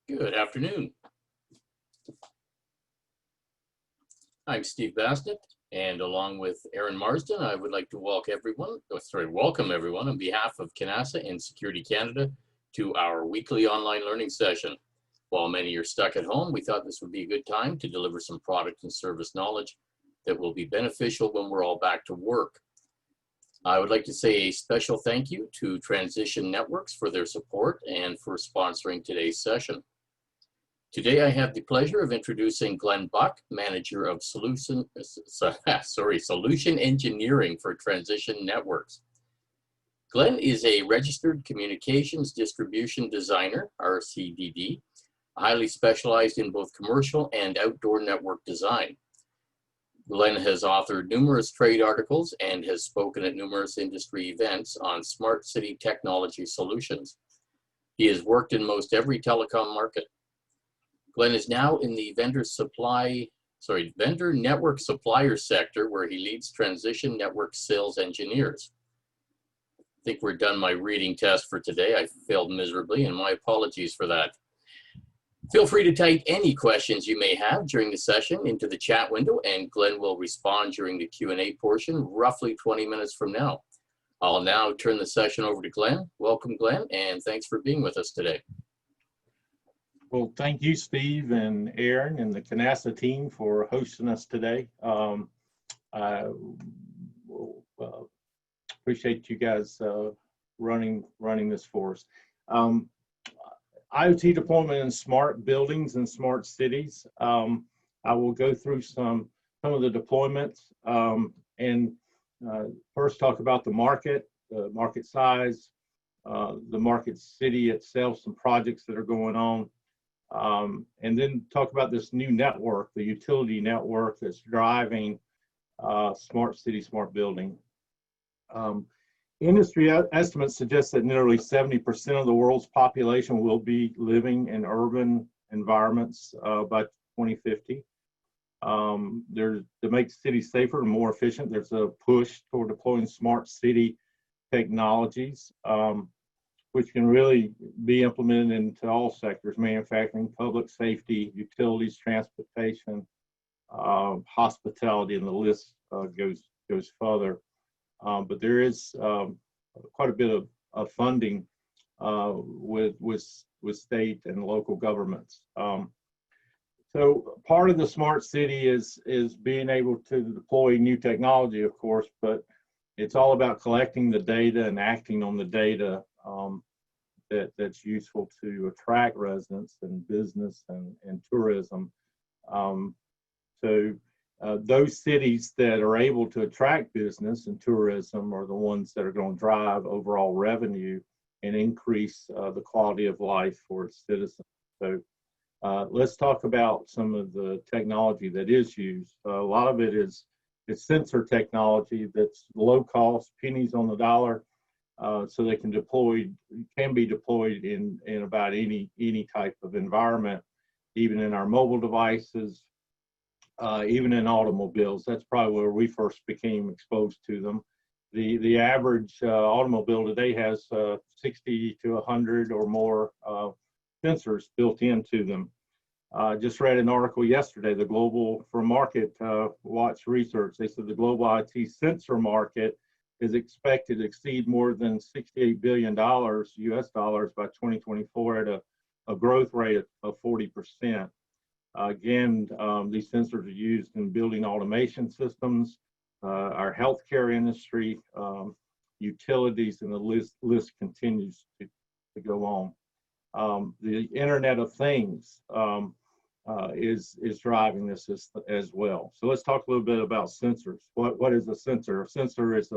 Good afternoon. I'm Steve Basnett, and along with Aaron Marsden, I would like to welcome everyone on behalf of CANASA and Security Canada to our weekly online learning session. While many are stuck at home, we thought this would be a good time to deliver some product and service knowledge that will be beneficial when we're all back to work. I would like to say a special thank you to Transition Networks for their support and for sponsoring today's session. Today, I have the pleasure of introducing Glenn Buck, Manager of Solution Engineering for Transition Networks. Glenn is a registered communications distribution designer, RCDD, highly specialized in both commercial and outdoor network design. Glenn has authored numerous trade articles and has spoken at numerous industry events on smart city technology solutions. He has worked in most every telecom market. Glenn is now in the vendor network supplier sector, where he leads Transition Network sales engineers. I think we're done my reading test for today. I failed miserably, and my apologies for that. Feel free to type any questions you may have during the session into the chat window, and Glenn will respond during the Q&A portion, roughly 20 minutes from now. I'll now turn the session over to Glenn. Welcome, Glenn, and thanks for being with us today. Well, thank you, Steve and Aaron and the CANASA team for hosting us today. I appreciate you guys running this for us. IoT deployment in smart buildings and smart cities. I will go through some of the deployments and first talk about the market size, the market city itself, some projects that are going on. And then talk about this new network, the utility network that's driving smart city, smart building. Industry estimates suggest that nearly 70% of the world's population will be living in urban environments by 2050. To make cities safer and more efficient, there's a push toward deploying smart city technologies, which can really be implemented into all sectors: manufacturing, public safety, utilities, transportation, hospitality, and the list goes further. But there is quite a bit of funding with state and local governments. So part of the smart city is being able to deploy new technology, of course, but it's all about collecting the data and acting on the data that's useful to attract residents and business and tourism. Those cities that are able to attract business and tourism are the ones that are going to drive overall revenue and increase the quality of life for its citizens. So let's talk about some of the technology that is used. A lot of it is sensor technology that's low cost, pennies on the dollar. So they can be deployed in about any type of environment, even in our mobile devices, even in automobiles. That's probably where we first became exposed to them. The average automobile today has 60 to 100 or more sensors built into them. Just read an article yesterday, the Global for Market Watch Research. They said the global IoT sensor market is expected to exceed more than $68 billion US dollars by 2024 at a growth rate of 40%. Again, these sensors are used in building automation systems, our healthcare industry, utilities, and the list continues to go on. The Internet of Things is driving this as well. So let's talk a little bit about sensors. What is a sensor? A sensor is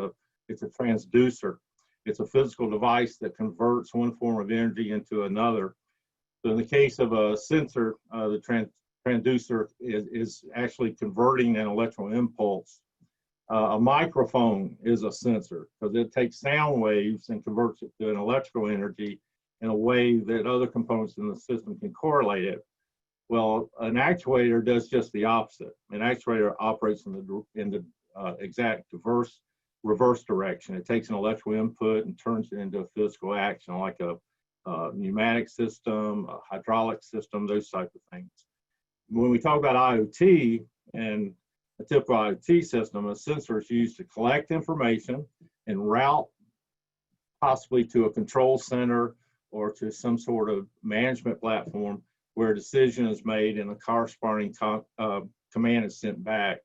it's a transducer. It's a physical device that converts one form of energy into another. So in the case of a sensor, the transducer is actually converting an electrical impulse. A microphone is a sensor because it takes sound waves and converts it to an electrical energy in a way that other components in the system can correlate it. Well, an actuator does just the opposite. An actuator operates in the exact reverse direction. It takes an electrical input and turns it into a physical action, like a pneumatic system, a hydraulic system, those type of things. When we talk about IoT and a typical IoT system, a sensor is used to collect information and route possibly to a control center or to some sort of management platform where a decision is made and a corresponding command is sent back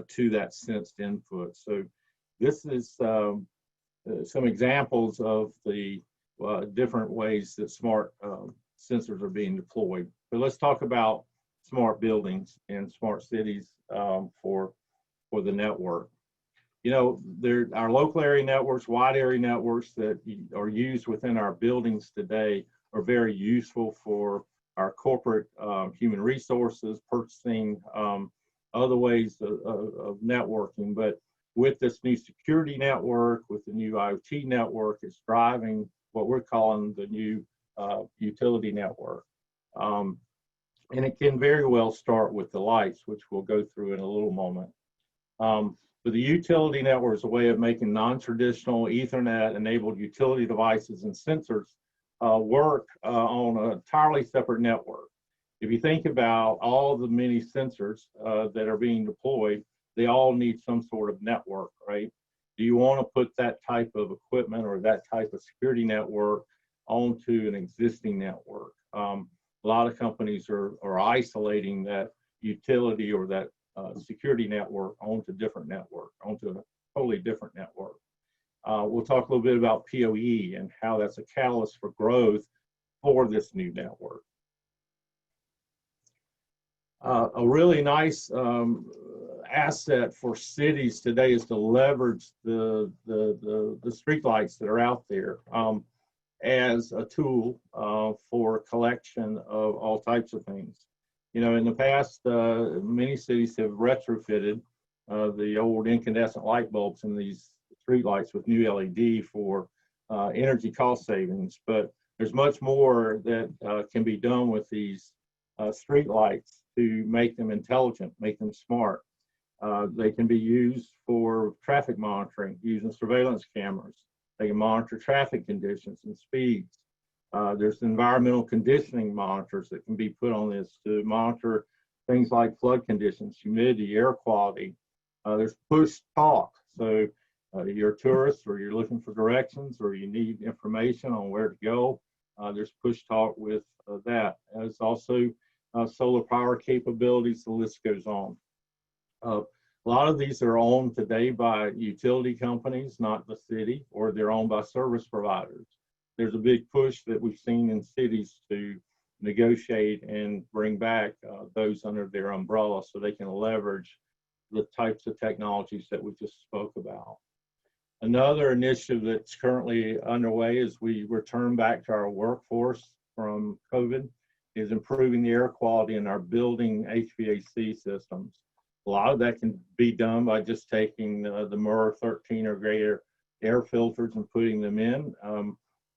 to that sensed input. So this is some examples of the different ways that smart sensors are being deployed. But let's talk about smart buildings and smart cities for the network. You know, our local area networks, wide area networks that are used within our buildings today are very useful for our corporate human resources, purchasing, other ways of networking. But with this new security network, with the new IoT network, it's driving what we're calling the new utility network. And it can very well start with the lights, which we'll go through in a little moment. But the utility network is a way of making non-traditional Ethernet-enabled utility devices and sensors work on an entirely separate network. If you think about all the many sensors that are being deployed, they all need some sort of network, right? Do you want to put that type of equipment or that type of security network onto an existing network? A lot of companies are isolating that utility or that security network onto different network, onto a totally different network. We'll talk a little bit about PoE and how that's a catalyst for growth for this new network. A really nice asset for cities today is to leverage the street lights that are out there as a tool for collection of all types of things. You know, in the past, many cities have retrofitted the old incandescent light bulbs in these street lights with new LED for energy cost savings. But there's much more that can be done with these street lights to make them intelligent, make them smart. They can be used for traffic monitoring using surveillance cameras. They can monitor traffic conditions and speeds. There's environmental conditioning monitors that can be put on this to monitor things like flood conditions, humidity, air quality. There's push talk. So you're a tourist or you're looking for directions or you need information on where to go. There's push talk with that. There's also solar power capabilities, the list goes on. A lot of these are owned today by utility companies, not the city, or they're owned by service providers. There's a big push that we've seen in cities to negotiate and bring back those under their umbrella so they can leverage the types of technologies that we just spoke about. Another initiative that's currently underway as we return back to our workforce from COVID is improving the air quality in our building HVAC systems. A lot of that can be done by just taking the MER 13 or greater air filters and putting them in.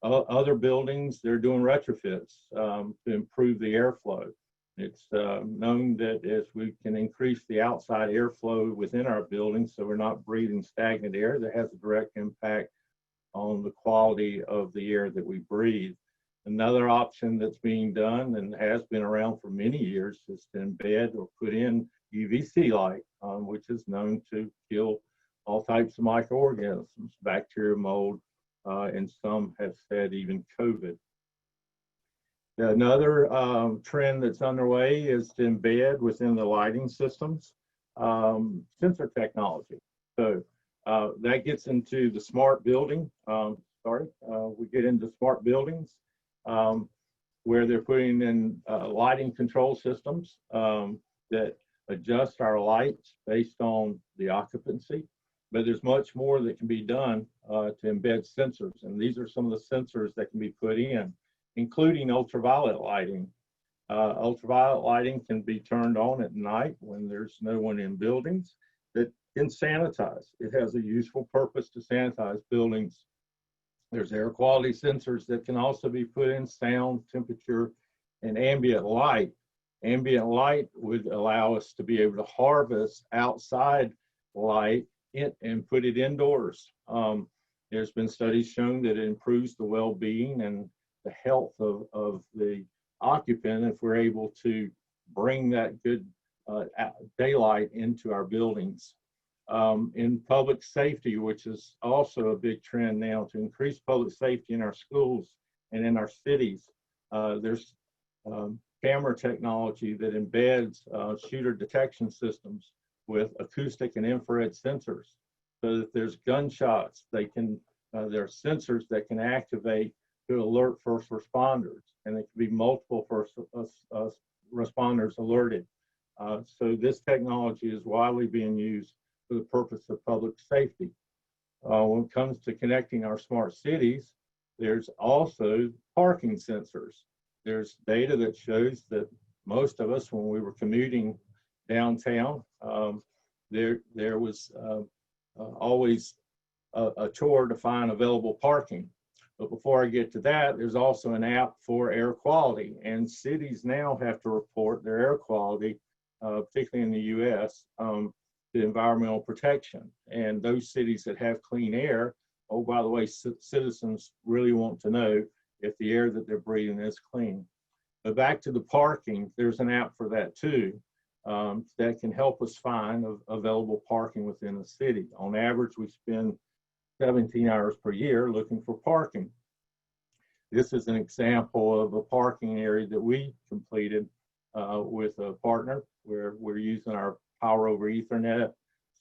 Other buildings, they're doing retrofits to improve the airflow. It's known that as we can increase the outside airflow within our buildings so we're not breathing stagnant air, that has a direct impact on the quality of the air that we breathe. Another option that's being done and has been around for many years is to embed or put in UVC light, which is known to kill all types of microorganisms, bacteria, mold, and some have said even COVID. Another trend that's underway is to embed within the lighting systems sensor technology. So that gets into the smart building. We get into smart buildings where they're putting in lighting control systems that adjust our lights based on the occupancy. But there's much more that can be done to embed sensors. And these are some of the sensors that can be put in, including ultraviolet lighting. Ultraviolet lighting can be turned on at night when there's no one in buildings that can sanitize. It has a useful purpose to sanitize buildings. There's air quality sensors that can also be put in sound, temperature, and ambient light. Ambient light would allow us to be able to harvest outside light and put it indoors. There's been studies showing that it improves the well-being and the health of the occupant if we're able to bring that good daylight into our buildings. In public safety, which is also a big trend now to increase public safety in our schools and in our cities, there's camera technology that embeds shooter detection systems with acoustic and infrared sensors, so that there's gunshots, there are sensors that can activate to alert first responders, and it can be multiple first responders alerted. So this technology is widely being used for the purpose of public safety. When it comes to connecting our smart cities, there's also parking sensors. There's data that shows that most of us, when we were commuting downtown, there was always a chore to find available parking. But before I get to that, there's also an app for air quality, and cities now have to report their air quality, particularly in the US, to environmental protection. And those cities that have clean air, oh, by the way, citizens really want to know if the air that they're breathing is clean. But back to the parking, there's an app for that too, that can help us find available parking within the city. On average, we spend 17 hours per year looking for parking. This is an example of a parking area that we completed with a partner, where we're using our power over Ethernet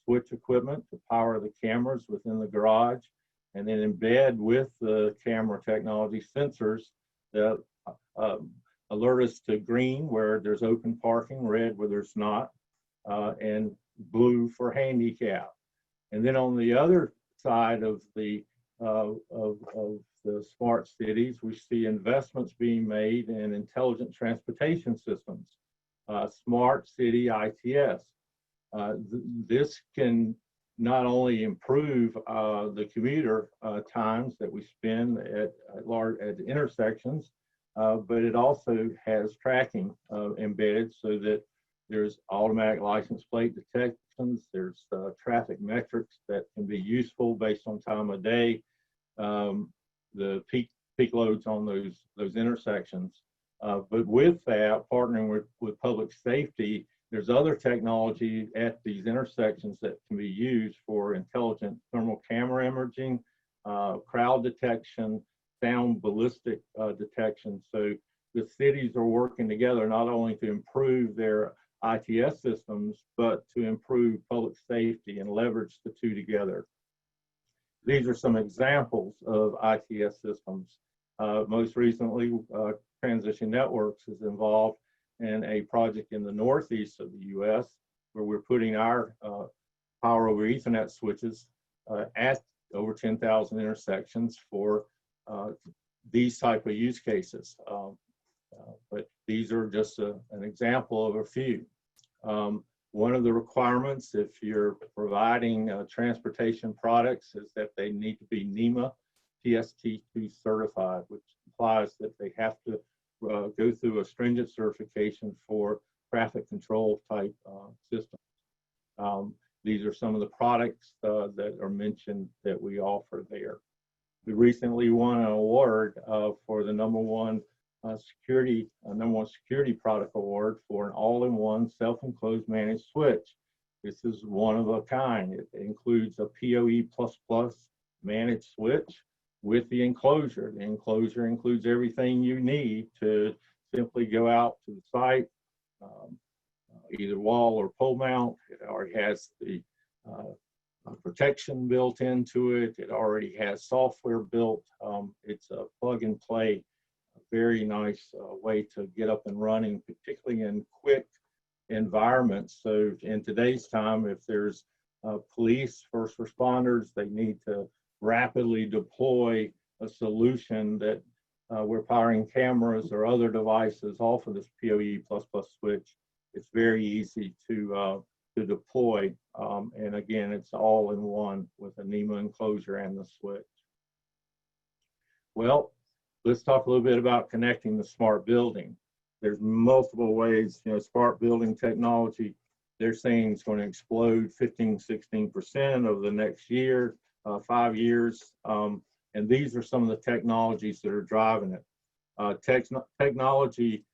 switch equipment to power the cameras within the garage, and then embed with the camera technology sensors that alert us to green where there's open parking, red where there's not, and blue for handicap. And then on the other side of the smart cities, we see investments being made in intelligent transportation systems, smart city ITS. This can not only improve the commuter times that we spend at intersections, but it also has tracking embedded, so that there's automatic license plate detections, there's traffic metrics that can be useful based on time of day, the peak loads on those intersections. But with that, partnering with public safety, there's other technology at these intersections that can be used for intelligent thermal camera imaging, crowd detection, sound ballistic detection. So the cities are working together not only to improve their ITS systems, but to improve public safety and leverage the two together. These are some examples of ITS systems. Most recently, Transition Networks is involved in a project in the northeast of the US, where we're putting our power over Ethernet switches at over 10,000 intersections for these type of use cases. But these are just an example of a few. One of the requirements, if you're providing transportation products, is that they need to be NEMA PST2 certified, which implies that they have to go through a stringent certification for traffic control type systems. These are some of the products that are mentioned that we offer there. We recently won an award for the number one security product award for an all-in-one self-enclosed managed switch. This is one of a kind. It includes a PoE++ managed switch with the enclosure. The enclosure includes everything you need to simply go out to the site, either wall or pole mount. It already has the protection built into it. It already has software built. It's a plug and play, a very nice way to get up and running, particularly in quick environments. So in today's time, if there's police, first responders, they need to rapidly deploy a solution that we're powering cameras or other devices off of this PoE++ switch. It's very easy to deploy, and again, it's all in one with a NEMA enclosure and the switch. Well, let's talk a little bit about connecting the smart building. There's multiple ways, smart building technology, they're saying it's going to explode 15–16% over the next year, 5 years. And these are some of the technologies that are driving it. Technology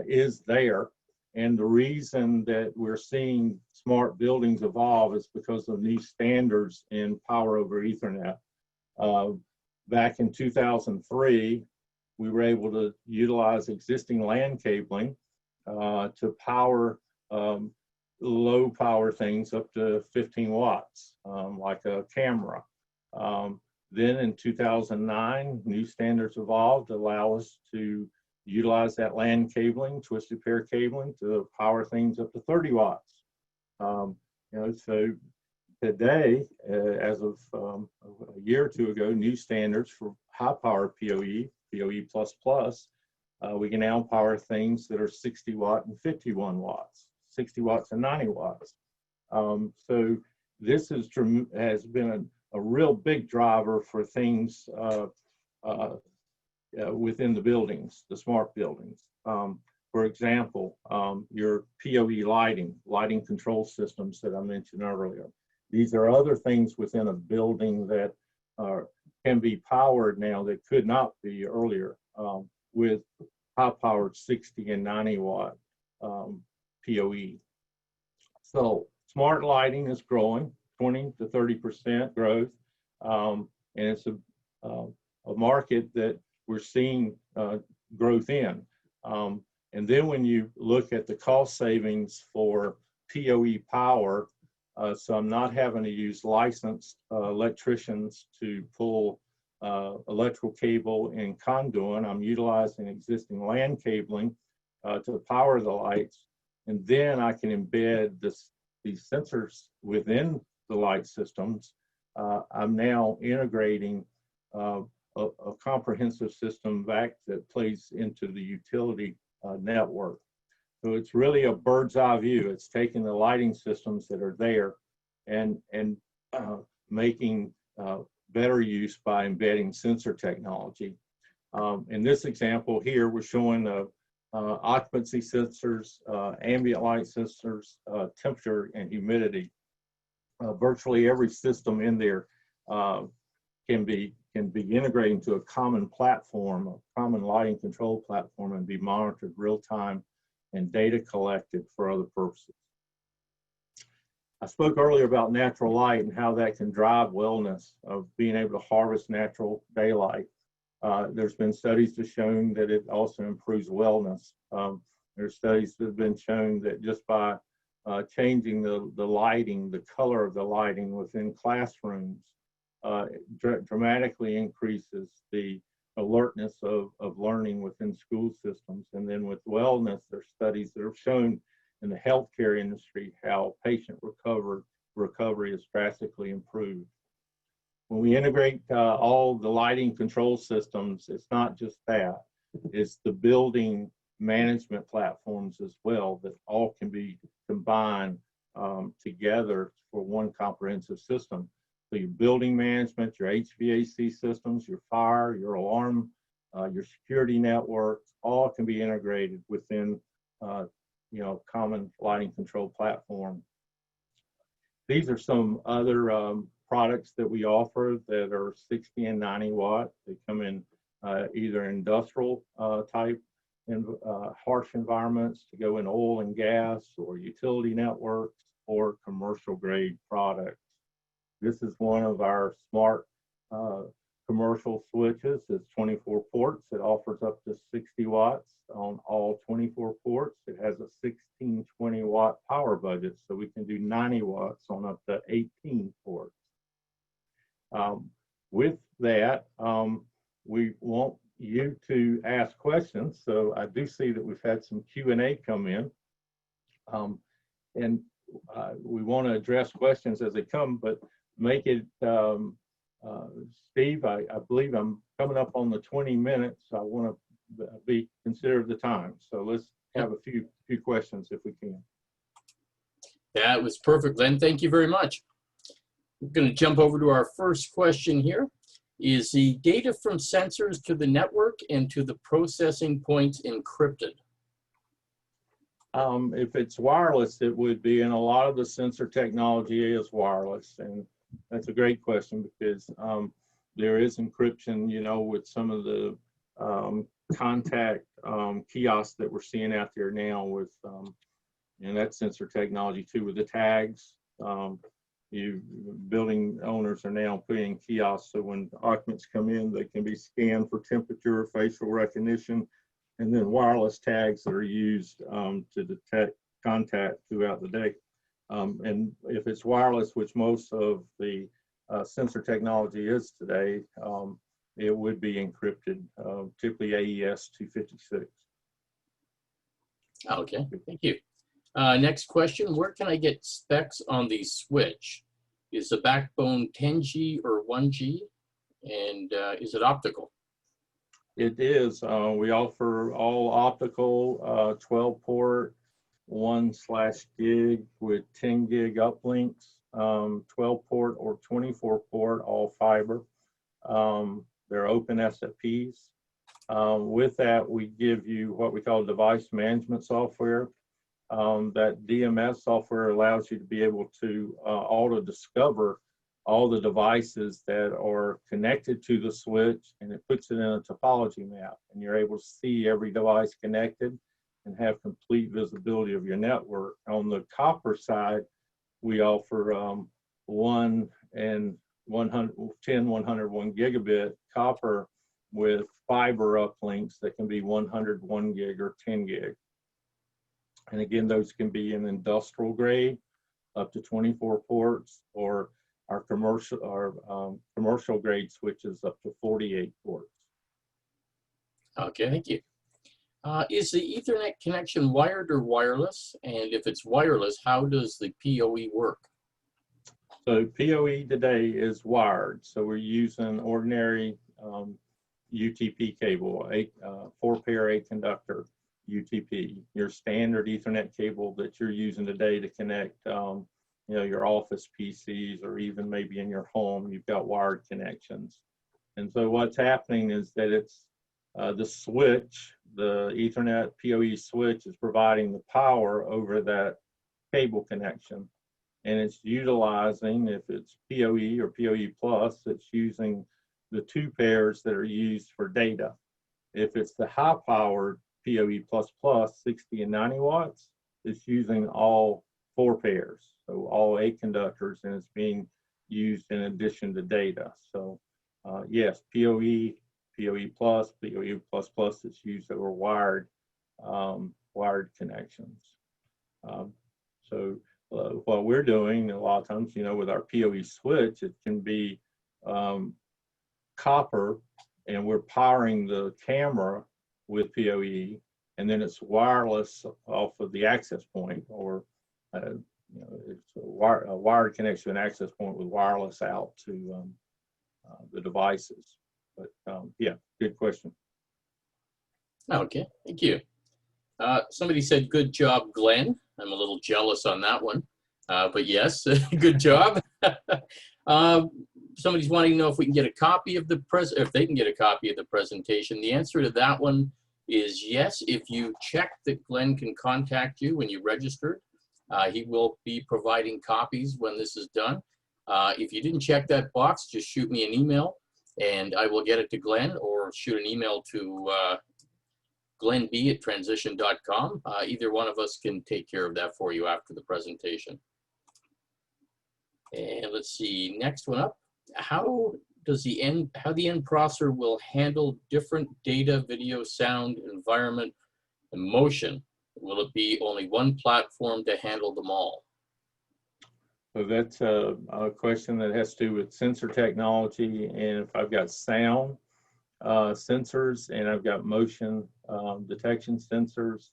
is there. And the reason that we're seeing smart buildings evolve is because of these standards in power over Ethernet. Back in 2003, we were able to utilize existing LAN cabling to power low power things up to 15 watts, like a camera. Then in 2009, new standards evolved to allow us to utilize that LAN cabling, twisted pair cabling, to power things up to 30 watts. So today, as of a year or two ago, new standards for high power PoE, PoE++, we can now power things that are 60 watt and 51 watts, 60 watts and 90 watts. So this has been a real big driver for things within the buildings, the smart buildings. For example, your PoE lighting control systems that I mentioned earlier. These are other things within a building that can be powered now that could not be earlier with high-powered 60 and 90 watt PoE. So smart lighting is growing, 20 to 30% growth, and it's a market that we're seeing growth in. And then when you look at the cost savings for PoE power, so I'm not having to use licensed electricians to pull electrical cable and conduit. I'm utilizing existing LAN cabling to power the lights. And then I can embed these sensors within the light systems. I'm now integrating a comprehensive system back that plays into the utility network. So it's really a bird's eye view. It's taking the lighting systems that are there and making better use by embedding sensor technology. In this example here, we're showing occupancy sensors, ambient light sensors, temperature and humidity. Virtually every system in there can be integrated into a common platform, a common lighting control platform, and be monitored real time and data collected for other purposes. I spoke earlier about natural light and how that can drive wellness of being able to harvest natural daylight. There's been studies that have shown that it also improves wellness. There's studies that have been shown that just by changing the lighting, the color of the lighting within classrooms, dramatically increases the alertness of learning within school systems. And then with wellness, there's studies that have shown in the healthcare industry how patient recovery is drastically improved. When we integrate all the lighting control systems, it's not just that, it's the building management platforms as well that all can be combined together for one comprehensive system. So your building management, your HVAC systems, your fire, your alarm, your security networks, all can be integrated within common lighting control platform. These are some other products that we offer that are 60 and 90 watt. They come in either industrial type and harsh environments to go in oil and gas or utility networks or commercial grade products. This is one of our smart commercial switches. It's 24 ports. It offers up to 60 watts on all 24 ports. It has a 1620 watt power budget, so we can do 90 watts on up to 18 ports. With that, we want you to ask questions. So I do see that we've had some Q&A come in. And we want to address questions as they come, but make it, Steve, I believe I'm coming up on the 20 minutes. I want to be considerate of the time. So let's have a few questions if we can. That was perfect, Glenn. Thank you very much. We're going to jump over to our first question here. Is the data from sensors to the network and to the processing points encrypted? If it's wireless, it would be, and a lot of the sensor technology is wireless. And that's a great question because there is encryption, with some of the contact kiosks that we're seeing out there now with, and that sensor technology too, with the tags. Building owners are now putting kiosks so when occupants come in, they can be scanned for temperature, facial recognition, and then wireless tags that are used to detect contact throughout the day. And if it's wireless, which most of the sensor technology is today, it would be encrypted, typically AES 256. Okay, thank you. Next question, where can I get specs on the switch? Is the backbone 10G or 1G? And is it optical? It is. We offer all optical 12 port, 1/gig with 10 gig uplinks, 12 port or 24 port, all fiber. They're open SFPs. With that, we give you what we call device management software. That DMS software allows you to be able to auto discover all the devices that are connected to the switch, and it puts it in a topology map, and you're able to see every device connected and have complete visibility of your network. On the copper side, we offer 1 and 101 gigabit copper with fiber uplinks that can be 101 gig or 10 gig. And again, those can be in industrial grade up to 24 ports, or our commercial grade switches up to 48 ports. Okay, thank you. Is the Ethernet connection wired or wireless? And if it's wireless, how does the PoE work? So PoE today is wired. So we're using ordinary UTP cable, 4-pair 8-conductor UTP, your standard Ethernet cable that you're using today to connect your office PCs, or even maybe in your home, you've got wired connections. And so what's happening is that it's the switch, the Ethernet PoE switch is providing the power over that cable connection. And it's utilizing, if it's PoE or PoE plus, it's using the 2 pairs that are used for data. If it's the high powered PoE plus 60 and 90 watts, it's using all 4 pairs, so all 8 conductors, and it's being used in addition to data. So yes, PoE plus is used over wired connections. What we're doing a lot of times, with our PoE switch, it can be copper, and we're powering the camera with PoE, and then it's wireless off of the access point, or it's a wired connection, an access point with wireless out to the devices. But yeah, good question. Okay, thank you. Somebody said, good job, Glenn. I'm a little jealous on that one, but yes, good job. Somebody's wanting to know if we can get a copy of the if they can get a copy of the presentation. The answer to that one is yes. If you check that Glenn can contact you when you registered, he will be providing copies when this is done. If you didn't check that box, just shoot me an email and I will get it to Glenn, or shoot an email to glenb@transition.com. Either one of us can take care of that for you after the presentation. And let's see, next one up. How the end processor will handle different data, video, sound, environment, and motion? Will it be only one platform to handle them all? So that's a question that has to do with sensor technology. And if I've got sound sensors and I've got motion detection sensors,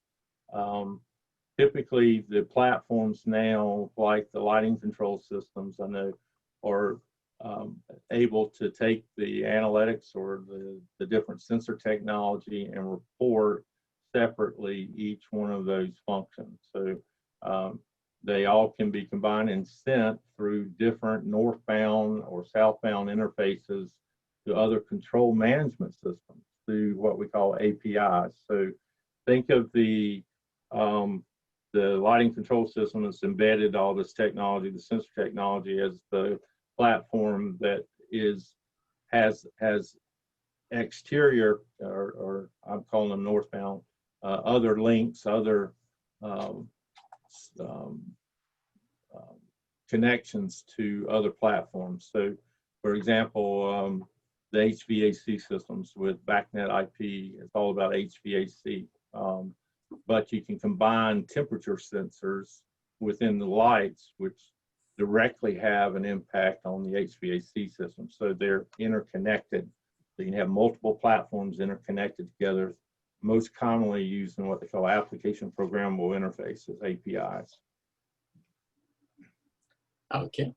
typically the platforms now, like the lighting control systems, I know, are able to take the analytics or the different sensor technology and report separately each one of those functions. So they all can be combined and sent through different northbound or southbound interfaces to other control management systems through what we call APIs. So think of the lighting control system that's embedded all this technology, the sensor technology, as the platform that has exterior, or I'm calling them northbound, other links, other um, um, connections to other platforms. So, for example, the HVAC systems with BACnet IP, it's all about HVAC. But you can combine temperature sensors within the lights, which directly have an impact on the HVAC system. So they're interconnected. So you can have multiple platforms interconnected together, most commonly used in what they call application programmable interfaces, APIs. Okay.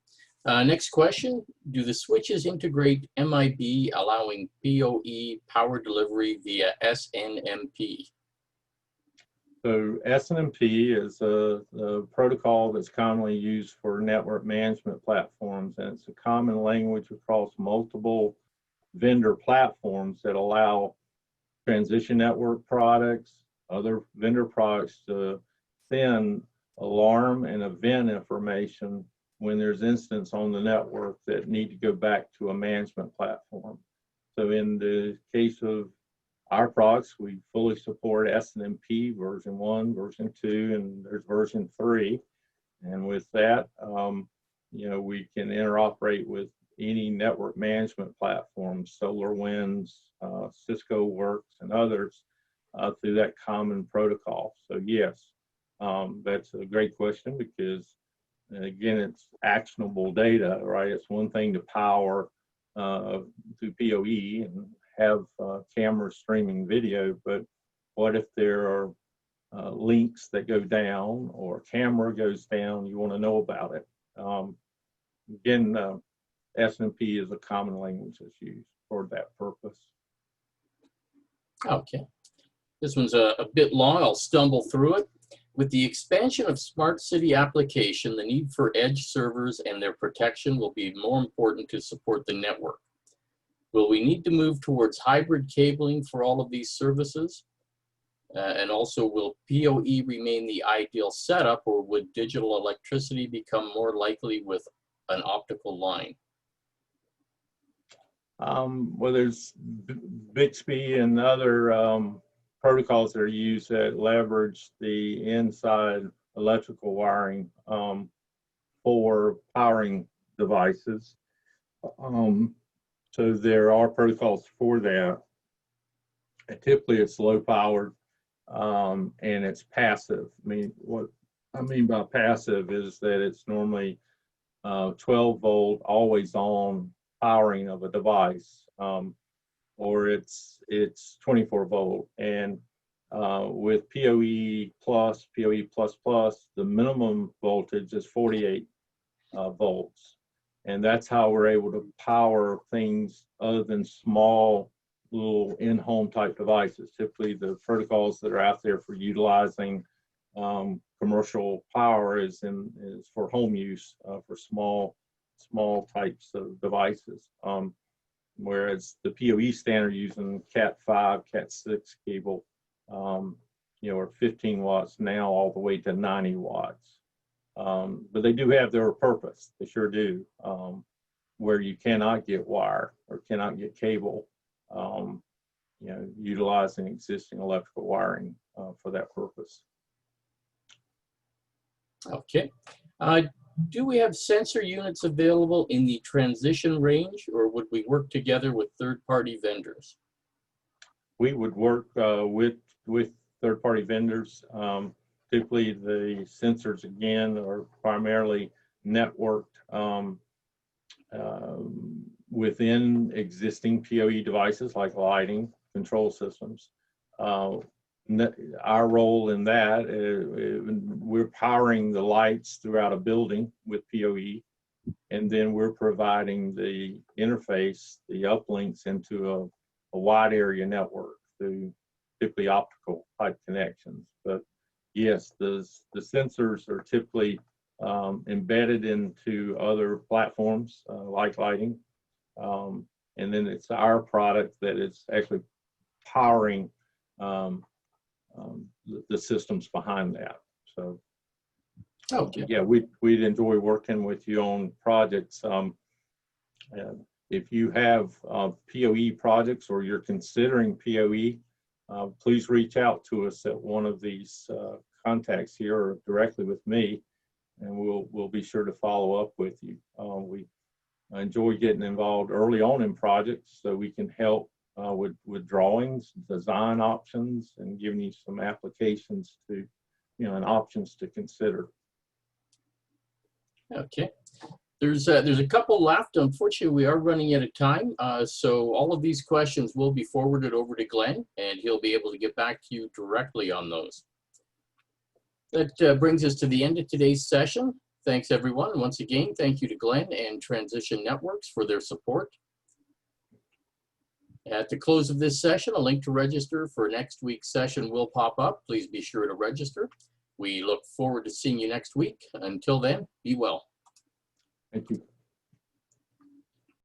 Next question. Do the switches integrate MIB allowing PoE power delivery via SNMP? So SNMP is a protocol that's commonly used for network management platforms, and it's a common language across multiple vendor platforms that allow transition network products, other vendor products to send alarm and event information when there's incidents on the network that need to go back to a management platform. So in the case of our products, we fully support SNMP version 1, version 2, and there's version 3. And with that, we can interoperate with any network management platforms, SolarWinds, Cisco Works, and others through that common protocol. So yes, that's a great question because, again, it's actionable data, right? It's one thing to power through PoE and have cameras streaming video, but what if there are links that go down or a camera goes down? You want to know about it. Again, SNMP is a common language that's used for that purpose. Okay. This one's a bit long. I'll stumble through it. With the expansion of smart city application, the need for edge servers and their protection will be more important to support the network. Will we need to move towards hybrid cabling for all of these services? And also, will PoE remain the ideal setup, or would digital electricity become more likely with an optical line? Well, there's Bixby and other protocols that are used that leverage the inside electrical wiring for powering devices. So there are protocols for that. And typically it's low powered and it's passive. I mean, what I mean by passive is that it's normally 12 volt, always on powering of a device, or it's 24 volt. And with PoE plus, PoE plus plus, the minimum voltage is 48 volts. And that's how we're able to power things other than small little in-home type devices. Typically the protocols that are out there for utilizing commercial power is for home use, for small types of devices. Whereas the PoE standard using Cat5, Cat6 cable, are 15 watts now all the way to 90 watts. But they do have their purpose. They sure do. Where you cannot get wire or cannot get cable, utilizing existing electrical wiring for that purpose. Okay. Do we have sensor units available in the transition range, or would we work together with third-party vendors? We would work with third-party vendors. Typically, the sensors, again, are primarily networked within existing PoE devices like lighting, control systems. Our role in that, we're powering the lights throughout a building with PoE, and then we're providing the interface, the uplinks into a wide area network through typically optical type connections. But yes, the sensors are typically embedded into other platforms like lighting. And then it's our product that is actually powering the systems behind that. So, okay. Yeah, we'd enjoy working with you on projects. If you have POE projects or you're considering POE, please reach out to us at one of these contacts here or directly with me, and we'll be sure to follow up with you. We enjoy getting involved early on in projects so we can help with drawings, design options, and giving you some applications to, and options to consider. Okay. There's a couple left. Unfortunately, we are running out of time. So all of these questions will be forwarded over to Glenn, and he'll be able to get back to you directly on those. That brings us to the end of today's session. Thanks, everyone. And once again, thank you to Glenn and Transition Networks for their support. At the close of this session, a link to register for next week's session will pop up. Please be sure to register. We look forward to seeing you next week. Until then, be well. Thank you.